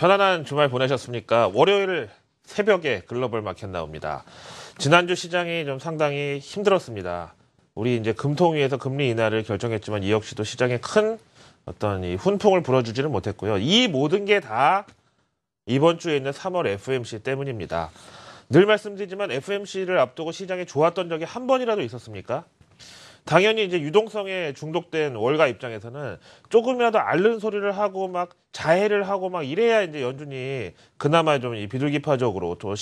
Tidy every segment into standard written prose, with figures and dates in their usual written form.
편안한 주말 보내셨습니까? 월요일 새벽에 글로벌 마켓 나옵니다. 지난주 시장이 좀 상당히 힘들었습니다. 우리 이제 금통위에서 금리 인하를 결정했지만 이 역시도 시장에 큰 어떤 이 훈풍을 불어주지는 못했고요. 이 모든 게 다 이번 주에 있는 3월 FOMC 때문입니다. 늘 말씀드리지만 FOMC를 앞두고 시장이 좋았던 적이 한 번이라도 있었습니까? 당연히 이제 유동성에 중독된 월가 입장에서는 조금이라도 앓는 소리를 하고 막 자해를 하고 막 이래야 이제 연준이 그나마 좀 이 비둘기파적으로 또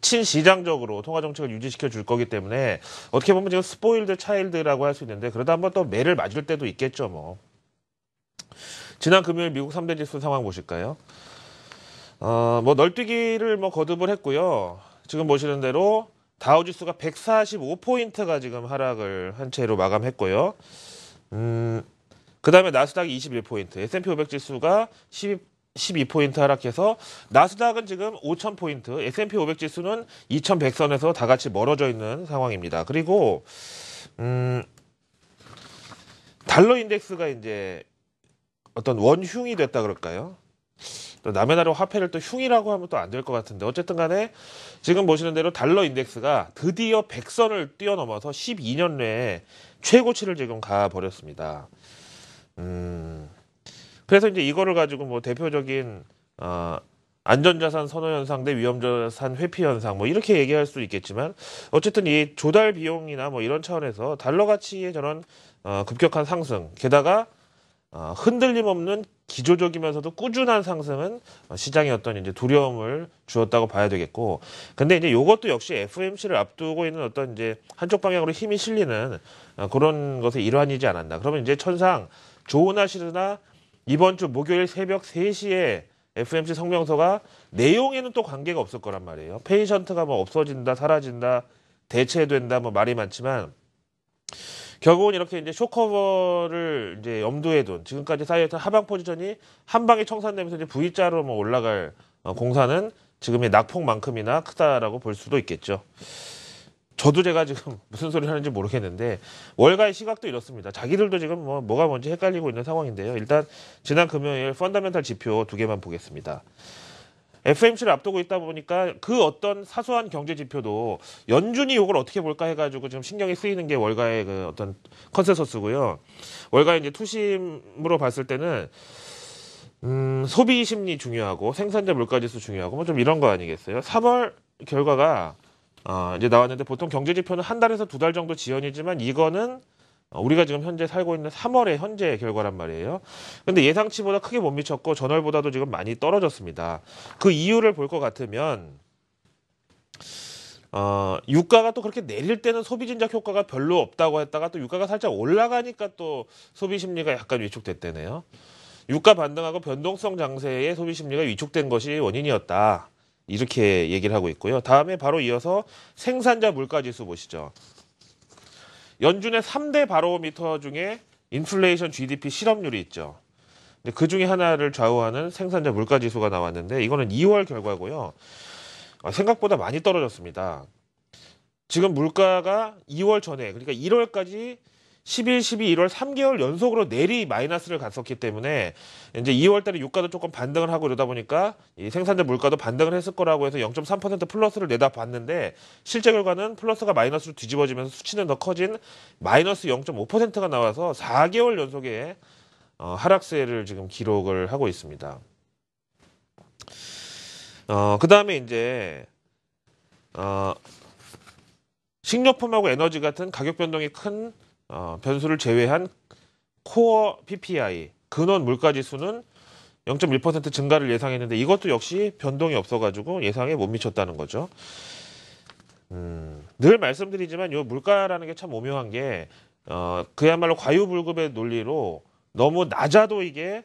친시장적으로 통화 정책을 유지시켜 줄 거기 때문에 어떻게 보면 지금 스포일드 차일드라고 할 수 있는데 그러다 한번 또 매를 맞을 때도 있겠죠 뭐. 지난 금요일 미국 3대 지수 상황 보실까요? 뭐 널뛰기를 뭐 거듭을 했고요. 지금 보시는 대로 다우지수가 145포인트가 지금 하락을 한 채로 마감했고요. 그 다음에 나스닥이 21포인트, S&P 500 지수가 12포인트 하락해서 나스닥은 지금 5,000포인트, S&P 500 지수는 2,100선에서 다 같이 멀어져 있는 상황입니다. 그리고 달러 인덱스가 이제 어떤 원흉이 됐다 그럴까요? 또 남의 나라 화폐를 또 흉이라고 하면 또 안 될 것 같은데 어쨌든 간에 지금 보시는 대로 달러 인덱스가 드디어 100선을 뛰어넘어서 12년 내에 최고치를 지금 가버렸습니다. 그래서 이제 이거를 가지고 뭐 대표적인 안전자산 선호 현상 대 위험자산 회피 현상 뭐 이렇게 얘기할 수 있겠지만 어쨌든 이 조달 비용이나 뭐 이런 차원에서 달러 가치의 저런 급격한 상승 게다가 흔들림 없는 기조적이면서도 꾸준한 상승은 시장의 어떤 이제 두려움을 주었다고 봐야 되겠고, 근데 이제 이것도 역시 FOMC를 앞두고 있는 어떤 이제 한쪽 방향으로 힘이 실리는 그런 것의 일환이지 않았나. 그러면 이제 천상 좋으나 싫으나 이번 주 목요일 새벽 3시에 FOMC 성명서가 내용에는 또 관계가 없을 거란 말이에요. 페이션트가 뭐 없어진다, 사라진다, 대체된다, 뭐 말이 많지만. 결국은 이렇게 이제 쇼커버를 이제 염두에 둔 지금까지 쌓여있던 하방 포지션이 한 방에 청산되면서 이제 V자로 뭐 올라갈 공사는 지금의 낙폭만큼이나 크다라고 볼 수도 있겠죠. 저도 제가 지금 무슨 소리를 하는지 모르겠는데 월가의 시각도 이렇습니다. 자기들도 지금 뭐가 뭔지 헷갈리고 있는 상황인데요. 일단 지난 금요일 펀더멘탈 지표 2개만 보겠습니다. FOMC를 앞두고 있다 보니까 그 어떤 사소한 경제 지표도 연준이 이걸 어떻게 볼까 해가지고 지금 신경이 쓰이는 게 월가의 그 어떤 컨센서스고요. 월가의 이제 투심으로 봤을 때는 소비 심리 중요하고 생산자 물가지수 중요하고 뭐 좀 이런 거 아니겠어요? 3월 결과가 이제 나왔는데 보통 경제 지표는 한 달에서 2달 정도 지연이지만 이거는 우리가 지금 현재 살고 있는 3월의 현재 결과란 말이에요. 근데 예상치보다 크게 못 미쳤고 전월보다도 지금 많이 떨어졌습니다. 그 이유를 볼 것 같으면 유가가 또 그렇게 내릴 때는 소비 진작 효과가 별로 없다고 했다가 또 유가가 살짝 올라가니까 또 소비 심리가 약간 위축됐대네요. 유가 반등하고 변동성 장세의 소비 심리가 위축된 것이 원인이었다. 이렇게 얘기를 하고 있고요. 다음에 바로 이어서 생산자 물가지수 보시죠. 연준의 3대 바로미터 중에 인플레이션 GDP 실업률이 있죠. 근데 그 중에 하나를 좌우하는 생산자 물가지수가 나왔는데 이거는 2월 결과고요. 생각보다 많이 떨어졌습니다. 지금 물가가 2월 전에 그러니까 1월까지 11, 12, 1월 3개월 연속으로 내리 마이너스를 갔었기 때문에 이제 2월 달에 유가도 조금 반등을 하고 이러다 보니까 이 생산자 물가도 반등을 했을 거라고 해서 0.3% 플러스를 내다 봤는데 실제 결과는 플러스가 마이너스로 뒤집어지면서 수치는 더 커진 마이너스 0.5%가 나와서 4개월 연속의 하락세를 지금 기록을 하고 있습니다. 그 다음에 이제 식료품하고 에너지 같은 가격 변동이 큰 변수를 제외한 코어 PPI 근원 물가지수는 0.1% 증가를 예상했는데 이것도 역시 변동이 없어가지고 예상에 못 미쳤다는 거죠. 늘 말씀드리지만 이 물가라는 게 참 오묘한 게 그야말로 과유불급의 논리로 너무 낮아도 이게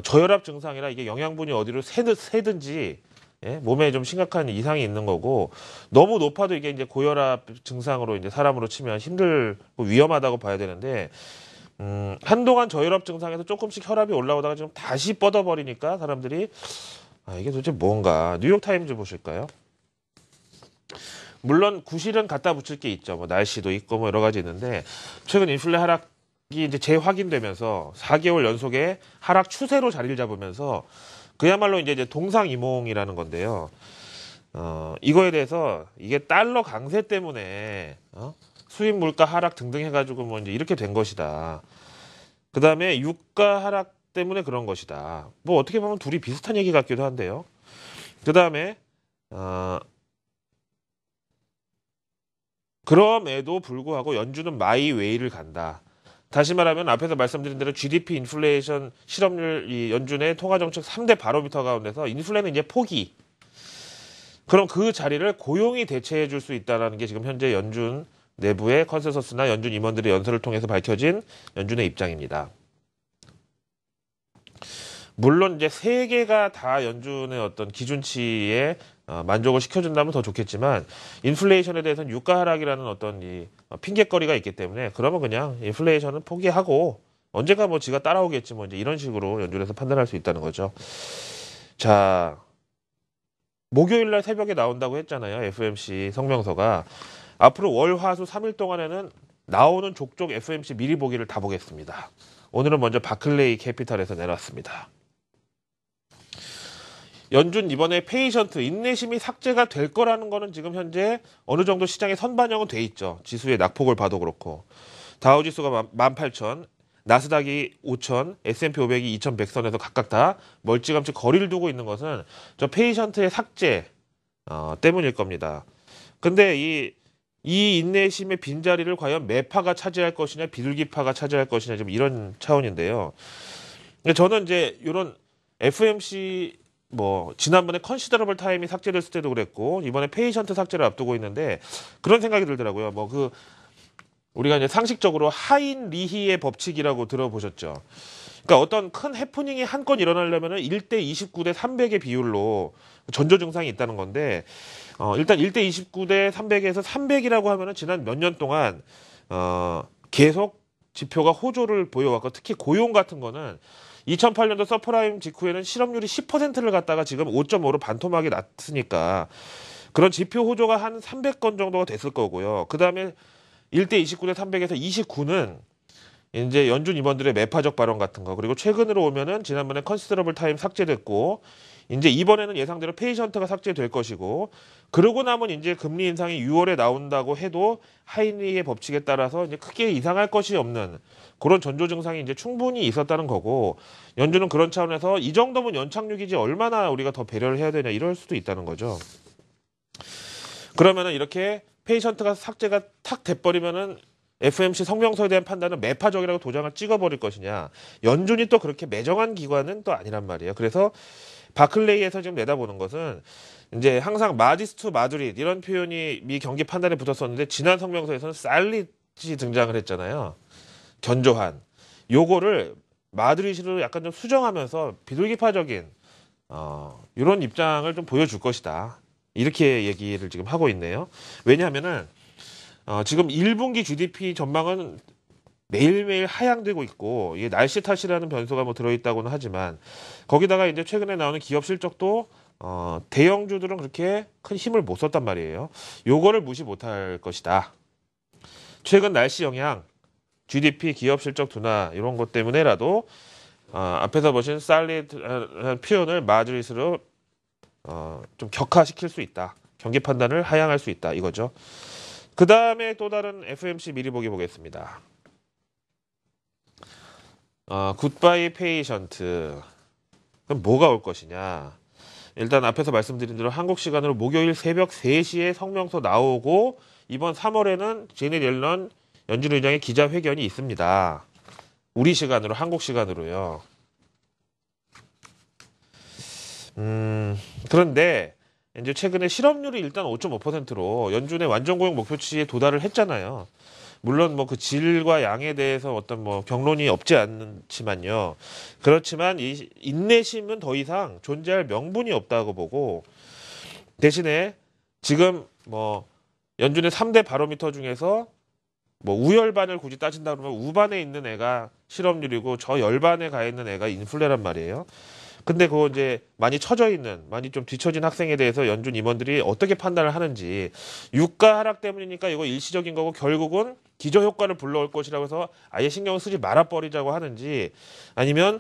저혈압 증상이라 이게 영양분이 어디로 새든지 예? 몸에 좀 심각한 이상이 있는 거고 너무 높아도 이게 이제 고혈압 증상으로 이제 사람으로 치면 힘들고 위험하다고 봐야 되는데 한동안 저혈압 증상에서 조금씩 혈압이 올라오다가 지금 다시 뻗어버리니까 사람들이 이게 도대체 뭔가 뉴욕타임즈 보실까요? 물론 구실은 갖다 붙일 게 있죠. 뭐 날씨도 있고 뭐 여러 가지 있는데 최근 인플레 하락이 이제 재확인되면서 4개월 연속의 하락 추세로 자리를 잡으면서 그야말로 이제 동상이몽이라는 건데요. 이거에 대해서 이게 달러 강세 때문에 수입 물가 하락 등등 해가지고 뭐 이제 이렇게 된 것이다. 그 다음에 유가 하락 때문에 그런 것이다. 뭐 어떻게 보면 둘이 비슷한 얘기 같기도 한데요. 그 다음에 그럼에도 불구하고 연준은 마이 웨이를 간다. 다시 말하면 앞에서 말씀드린 대로 GDP 인플레이션 실업률 이 연준의 통화정책 3대 바로미터 가운데서 인플레는 이제 포기. 그럼 그 자리를 고용이 대체해 줄 수 있다는 게 지금 현재 연준 내부의 컨센서스나 연준 임원들의 연설을 통해서 밝혀진 연준의 입장입니다. 물론 이제 세 개가 다 연준의 어떤 기준치에 만족을 시켜준다면 더 좋겠지만 인플레이션에 대해서는 유가 하락이라는 어떤 이 핑계거리가 있기 때문에 그러면 그냥 인플레이션은 포기하고 언젠가 뭐 지가 따라오겠지 뭐 이제 이런 식으로 연준에서 판단할 수 있다는 거죠. 자, 목요일 날 새벽에 나온다고 했잖아요. FMC 성명서가. 앞으로 월, 화, 수 3일 동안에는 나오는 족족 FMC 미리 보기를 다 보겠습니다. 오늘은 먼저 바클레이 캐피탈에서 내놨습니다. 연준 이번에 페이션트 인내심이 삭제가 될 거라는 거는 지금 현재 어느 정도 시장에 선반영은 돼 있죠. 지수의 낙폭을 봐도 그렇고. 다우지수가 18,000, 나스닥이 5,000, S&P 500이 2,100선에서 각각 다 멀찌감치 거리를 두고 있는 것은 저 페이션트의 삭제 때문일 겁니다. 근데 이 인내심의 빈자리를 과연 매파가 차지할 것이냐 비둘기파가 차지할 것이냐 좀 이런 차원인데요. 저는 이제 이런 FMC 뭐 지난번에 컨시더러블 타임이 삭제됐을 때도 그랬고 이번에 페이션트 삭제를 앞두고 있는데 그런 생각이 들더라고요. 뭐 그 우리가 이제 상식적으로 하인 리히의 법칙이라고 들어보셨죠. 그러니까 어떤 큰 해프닝이 한 건 일어나려면은 1대 29대 300의 비율로 전조 증상이 있다는 건데 일단 1대 29대 300에서 300이라고 하면은 지난 몇 년 동안 계속 지표가 호조를 보여왔고 특히 고용 같은 거는 2008년도 서프라임 직후에는 실업률이 10%를 갖다가 지금 5.5로 반토막이 났으니까 그런 지표 호조가 한 300건 정도가 됐을 거고요. 그 다음에 1대 29대 300에서 29는 이제 연준 임원들의 매파적 발언 같은 거 그리고 최근으로 오면은 지난번에 컨시더러블 타임 삭제됐고 이제 이번에는 예상대로 페이션트가 삭제될 것이고 그러고 나면 이제 금리 인상이 6월에 나온다고 해도 하이니의 법칙에 따라서 이제 크게 이상할 것이 없는 그런 전조 증상이 이제 충분히 있었다는 거고 연준은 그런 차원에서 이 정도면 연착륙이지 얼마나 우리가 더 배려를 해야 되냐 이럴 수도 있다는 거죠. 그러면은 이렇게 페이션트가 삭제가 탁 돼버리면은 FMC 성명서에 대한 판단은 매파적이라고 도장을 찍어버릴 것이냐. 연준이 또 그렇게 매정한 기관은 또 아니란 말이에요. 그래서 바클레이에서 지금 내다보는 것은 이제 항상 마디스투 마드릿 이런 표현이 미 경기 판단에 붙었었는데 지난 성명서에서는 살릿이 등장을 했잖아요. 견조한. 요거를 마드릿으로 약간 좀 수정하면서 비둘기파적인 이런 입장을 좀 보여줄 것이다. 이렇게 얘기를 지금 하고 있네요. 왜냐하면은 지금 1분기 GDP 전망은 매일매일 하향되고 있고 이게 날씨 탓이라는 변수가 뭐 들어있다고는 하지만 거기다가 이제 최근에 나오는 기업 실적도 대형주들은 그렇게 큰 힘을 못 썼단 말이에요. 요거를 무시 못할 것이다. 최근 날씨 영향, GDP 기업 실적 둔화 이런 것 때문에라도 앞에서 보신 살리드 표현을 마드릿으로 좀 격화시킬 수 있다. 경기 판단을 하향할 수 있다 이거죠. 그 다음에 또 다른 FMC 미리 보기 보겠습니다. 굿바이 페이션트. 그럼 뭐가 올 것이냐. 일단 앞에서 말씀드린 대로 한국 시간으로 목요일 새벽 3시에 성명서 나오고 이번 3월에는 제니 옐런 연준 의장의 기자회견이 있습니다. 우리 시간으로 한국 시간으로요. 그런데 이제 최근에 실업률이 일단 5.5%로 연준의 완전 고용 목표치에 도달을 했잖아요. 물론 뭐 그 질과 양에 대해서 어떤 뭐 경론이 없지 않지만요. 그렇지만 이 인내심은 더 이상 존재할 명분이 없다고 보고 대신에 지금 뭐 연준의 3대 바로미터 중에서 뭐 우열반을 굳이 따진다 그러면 우반에 있는 애가 실업률이고 저 열반에 가 있는 애가 인플레란 말이에요. 근데 그거 이제 많이 처져 있는, 많이 좀 뒤처진 학생에 대해서 연준 임원들이 어떻게 판단을 하는지 유가 하락 때문이니까 이거 일시적인 거고 결국은 기저효과를 불러올 것이라고 해서 아예 신경을 쓰지 말아버리자고 하는지 아니면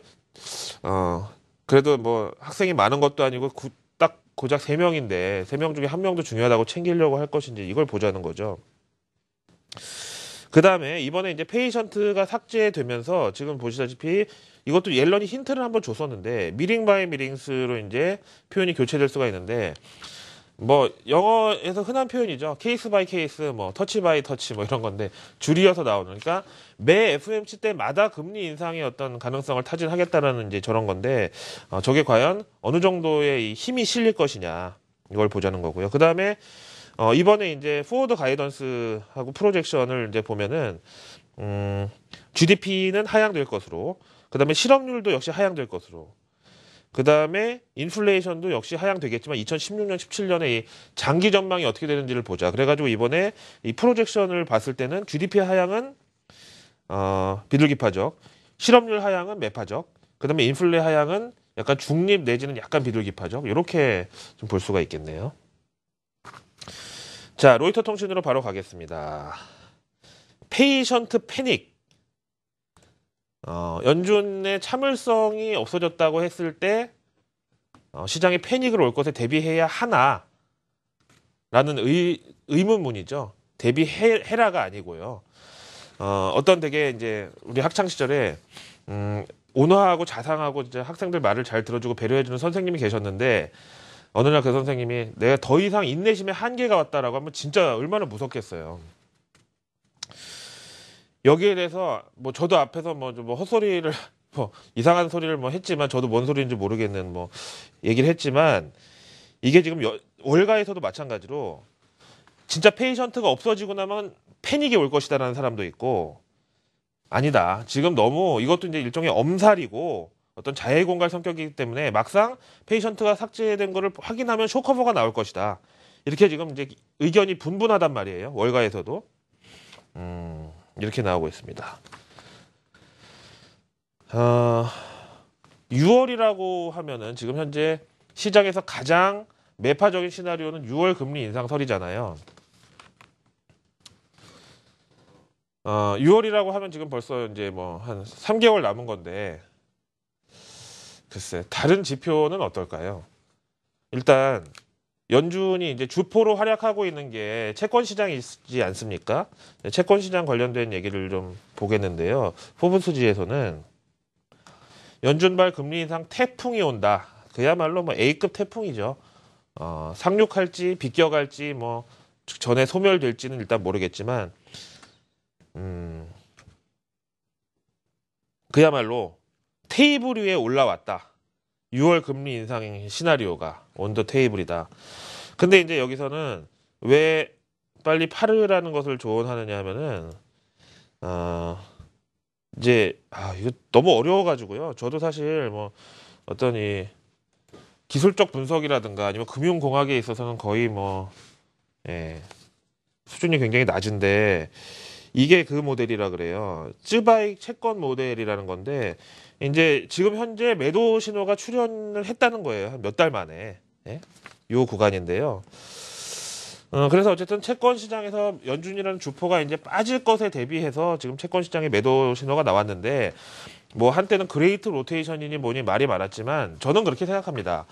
그래도 뭐 학생이 많은 것도 아니고 딱 고작 3명인데 3명 중에 1명도 중요하다고 챙기려고 할 것인지 이걸 보자는 거죠. 그 다음에 이번에 이제 페이션트가 삭제되면서 지금 보시다시피 이것도 옐런이 힌트를 한번 줬었는데 미링 바이 미링스로 이제 표현이 교체될 수가 있는데 뭐 영어에서 흔한 표현이죠. 케이스 바이 케이스, 뭐 터치 바이 터치 뭐 이런 건데 줄이어서 나오는. 그러니까 매 FOMC 때마다 금리 인상의 어떤 가능성을 타진하겠다라는 이제 저런 건데 저게 과연 어느 정도의 이 힘이 실릴 것이냐 이걸 보자는 거고요. 그 다음에 이번에 이제 포워드 가이던스하고 프로젝션을 이제 보면은 GDP는 하향될 것으로, 그 다음에 실업률도 역시 하향될 것으로, 그 다음에 인플레이션도 역시 하향되겠지만 2016년, 17년에 이 장기 전망이 어떻게 되는지를 보자. 그래가지고 이번에 이 프로젝션을 봤을 때는 GDP 하향은 비둘기파적, 실업률 하향은 매파적, 그 다음에 인플레 하향은 약간 중립 내지는 약간 비둘기파적, 이렇게 좀 볼 수가 있겠네요. 자, 로이터 통신으로 바로 가겠습니다. 페이션트 패닉. 연준의 참을성이 없어졌다고 했을 때 시장이 패닉을 올 것에 대비해야 하나? 라는 의문문이죠. 대비해라가 아니고요. 어떤 되게 이제 우리 학창 시절에 온화하고 자상하고 이제 학생들 말을 잘 들어주고 배려해주는 선생님이 계셨는데 어느 날 그 선생님이 내가 더 이상 인내심의 한계가 왔다라고 하면 진짜 얼마나 무섭겠어요. 여기에 대해서 뭐 저도 앞에서 뭐 헛소리를 뭐 이상한 소리를 뭐 했지만 저도 뭔 소리인지 모르겠는 뭐 얘기를 했지만 이게 지금 월가에서도 마찬가지로 진짜 페이션트가 없어지고 나면 패닉이 올 것이다라는 사람도 있고 아니다. 지금 너무 이것도 이제 일종의 엄살이고 어떤 자해공갈 성격이기 때문에 막상 페이션트가 삭제된 거를 확인하면 쇼커버가 나올 것이다. 이렇게 지금 이제 의견이 분분하단 말이에요. 월가에서도. 이렇게 나오고 있습니다. 6월이라고 하면은 지금 현재 시장에서 가장 매파적인 시나리오는 6월 금리 인상설이잖아요. 6월이라고 하면 지금 벌써 이제 뭐 한 3개월 남은 건데 글쎄 다른 지표는 어떨까요? 일단 연준이 이제 주포로 활약하고 있는 게 채권 시장이지 않습니까? 채권 시장 관련된 얘기를 좀 보겠는데요. 포브스지에서는 연준발 금리 인상 태풍이 온다. 그야말로 뭐 A급 태풍이죠. 상륙할지 비껴갈지 뭐 전에 소멸될지는 일단 모르겠지만 그야말로 테이블 위에 올라왔다. 6월 금리 인상 시나리오가 온 더 테이블이다. 근데 이제 여기서는 왜 빨리 팔으라는 것을 조언하느냐 하면은 이제 이거 너무 어려워가지고요. 저도 사실 뭐 어떤 이 기술적 분석이라든가 아니면 금융공학에 있어서는 거의 뭐 수준이 굉장히 낮은데 이게 그 모델이라 그래요. 쯔바익 채권 모델이라는 건데 이제 지금 현재 매도 신호가 출현을 했다는 거예요. 한 몇 달 만에. 요 구간인데요. 그래서 어쨌든 채권 시장에서 연준이라는 주포가 이제 빠질 것에 대비해서 지금 채권 시장에 매도 신호가 나왔는데 뭐 한때는 그레이트 로테이션이니 뭐니 말이 많았지만 저는 그렇게 생각합니다.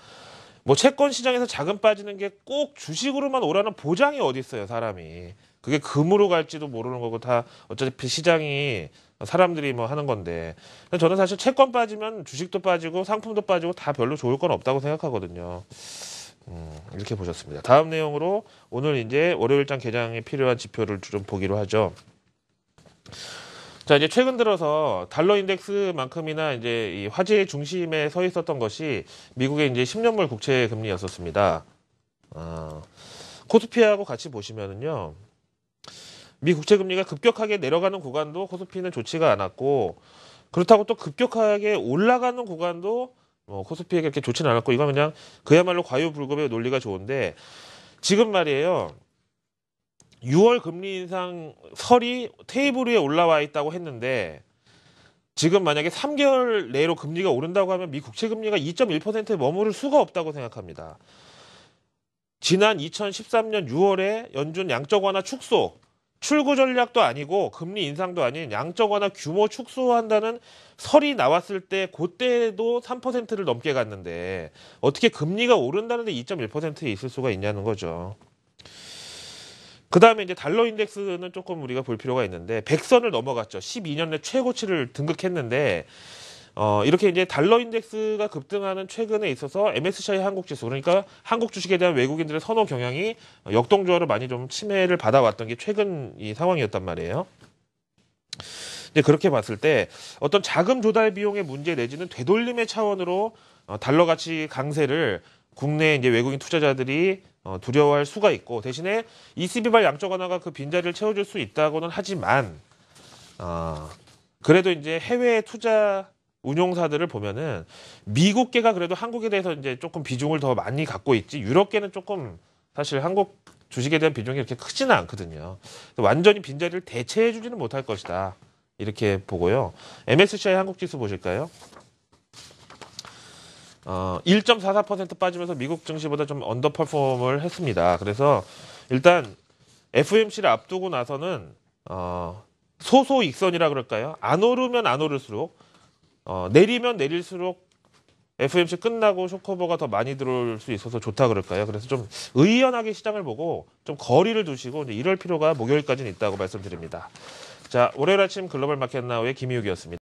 뭐 채권 시장에서 자금 빠지는 게 꼭 주식으로만 오라는 보장이 어디 있어요, 사람이. 그게 금으로 갈지도 모르는 거고 다 어차피 시장이 사람들이 뭐 하는 건데 저는 사실 채권 빠지면 주식도 빠지고 상품도 빠지고 다 별로 좋을 건 없다고 생각하거든요. 이렇게 보셨습니다. 다음 내용으로 오늘 이제 월요일장 개장에 필요한 지표를 좀 보기로 하죠. 자, 이제 최근 들어서 달러 인덱스만큼이나 이제 이 화제의 중심에 서 있었던 것이 미국의 이제 10년물 국채 금리였었습니다. 코스피하고 같이 보시면은요. 미 국채 금리가 급격하게 내려가는 구간도 코스피는 좋지가 않았고 그렇다고 또 급격하게 올라가는 구간도 코스피에게 그렇게 좋지는 않았고 이건 그냥 그야말로 과유불급의 논리가 좋은데 지금 말이에요. 6월 금리 인상 설이 테이블 위에 올라와 있다고 했는데 지금 만약에 3개월 내로 금리가 오른다고 하면 미 국채 금리가 2.1%에 머무를 수가 없다고 생각합니다. 지난 2013년 6월에 연준 양적 완화 축소 출구 전략도 아니고 금리 인상도 아닌 양적 완화 규모 축소한다는 설이 나왔을 때 그때도 3%를 넘게 갔는데 어떻게 금리가 오른다는데 2.1%에 있을 수가 있냐는 거죠. 그 다음에 이제 달러 인덱스는 조금 우리가 볼 필요가 있는데 100선을 넘어갔죠. 12년 내 최고치를 등극했는데 이렇게 이제 달러 인덱스가 급등하는 최근에 있어서 MSCI 한국 지수, 그러니까 한국 주식에 대한 외국인들의 선호 경향이 역동적으로 많이 좀 침해를 받아왔던 게 최근 이 상황이었단 말이에요. 이제 그렇게 봤을 때 어떤 자금 조달 비용의 문제 내지는 되돌림의 차원으로 달러 가치 강세를 국내 이제 외국인 투자자들이 두려워할 수가 있고, 대신에 ECB발 양적 완화가 그 빈자리를 채워줄 수 있다고는 하지만 그래도 이제 해외 투자 운용사들을 보면은 미국계가 그래도 한국에 대해서 이제 조금 비중을 더 많이 갖고 있지, 유럽계는 조금 사실 한국 주식에 대한 비중이 이렇게 크지는 않거든요. 완전히 빈자리를 대체해주지는 못할 것이다, 이렇게 보고요. MSCI 한국 지수 보실까요? 1.44% 빠지면서 미국 증시보다 좀 언더퍼폼을 했습니다. 그래서 일단 FOMC를 앞두고 나서는 소소익선이라 그럴까요? 안 오르면 안 오를수록 내리면 내릴수록 FOMC 끝나고 쇼커버가 더 많이 들어올 수 있어서 좋다 그럴까요? 그래서 좀 의연하게 시장을 보고 좀 거리를 두시고 이제 이럴 필요가 목요일까지는 있다고 말씀드립니다. 자, 월요일 아침 글로벌 마켓 나우의 김희욱이었습니다.